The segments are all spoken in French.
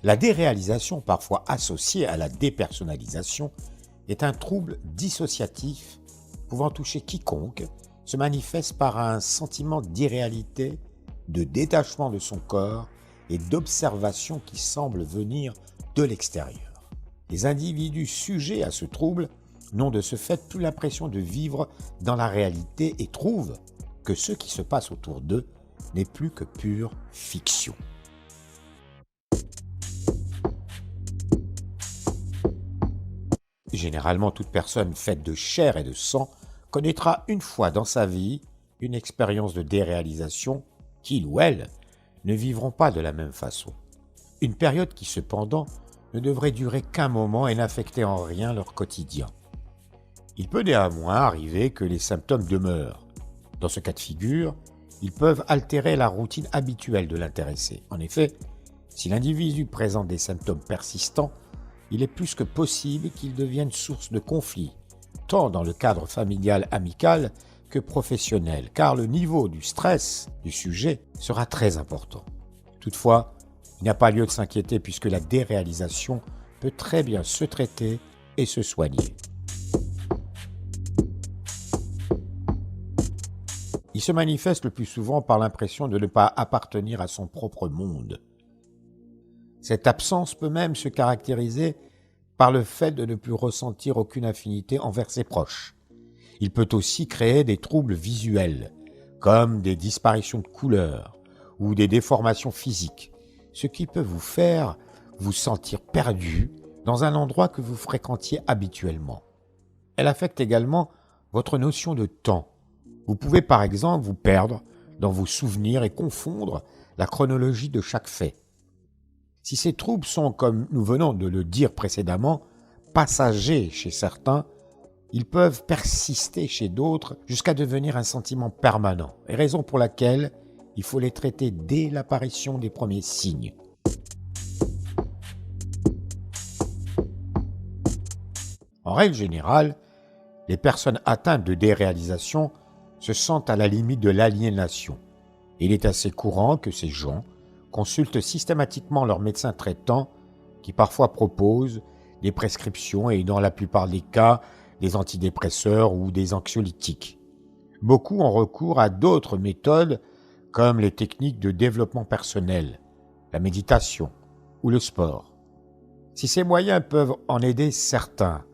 La déréalisation, parfois associée à la dépersonnalisation, est un trouble dissociatif pouvant toucher quiconque, se manifeste par un sentiment d'irréalité, de détachement de son corps et d'observation qui semble venir de l'extérieur. Les individus sujets à ce trouble n'ont de ce fait plus l'impression de vivre dans la réalité et trouvent que ce qui se passe autour d'eux n'est plus que pure fiction. Généralement, toute personne faite de chair et de sang connaîtra une fois dans sa vie une expérience de déréalisation qu'il ou elle ne vivront pas de la même façon. Une période qui, cependant, ne devrait durer qu'un moment et n'affecter en rien leur quotidien. Il peut néanmoins arriver que les symptômes demeurent. Dans ce cas de figure, ils peuvent altérer la routine habituelle de l'intéressé. En effet, si l'individu présente des symptômes persistants, il est plus que possible qu'ils deviennent source de conflits, tant dans le cadre familial, amical que professionnel, car le niveau du stress du sujet sera très important. Toutefois, il n'y a pas lieu de s'inquiéter puisque la déréalisation peut très bien se traiter et se soigner. Il se manifeste le plus souvent par l'impression de ne pas appartenir à son propre monde. Cette absence peut même se caractériser par le fait de ne plus ressentir aucune affinité envers ses proches. Il peut aussi créer des troubles visuels, comme des disparitions de couleurs ou des déformations physiques, ce qui peut vous faire vous sentir perdu dans un endroit que vous fréquentiez habituellement. Elle affecte également votre notion de temps. Vous pouvez par exemple vous perdre dans vos souvenirs et confondre la chronologie de chaque fait. Si ces troubles sont, comme nous venons de le dire précédemment, passagers chez certains, ils peuvent persister chez d'autres jusqu'à devenir un sentiment permanent, et raison pour laquelle il faut les traiter dès l'apparition des premiers signes. En règle générale, les personnes atteintes de déréalisation se sentent à la limite de l'aliénation. Il est assez courant que ces gens consultent systématiquement leur médecin traitant qui parfois propose des prescriptions et dans la plupart des cas des antidépresseurs ou des anxiolytiques. Beaucoup ont recours à d'autres méthodes comme les techniques de développement personnel, la méditation ou le sport. Si ces moyens peuvent en aider certains,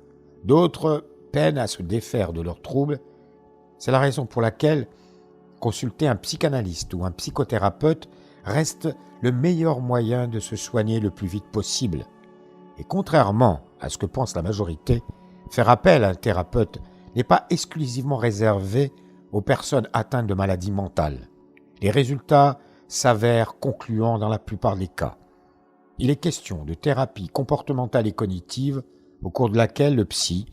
d'autres peinent à se défaire de leurs troubles. C'est la raison pour laquelle consulter un psychanalyste ou un psychothérapeute reste le meilleur moyen de se soigner le plus vite possible. Et contrairement à ce que pense la majorité, faire appel à un thérapeute n'est pas exclusivement réservé aux personnes atteintes de maladies mentales. Les résultats s'avèrent concluants dans la plupart des cas. Il est question de thérapie comportementale et cognitive au cours de laquelle le psy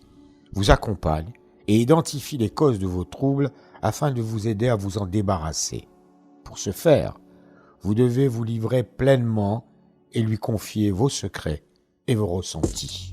vous accompagne et identifie les causes de vos troubles afin de vous aider à vous en débarrasser. Pour ce faire, vous devez vous livrer pleinement et lui confier vos secrets et vos ressentis.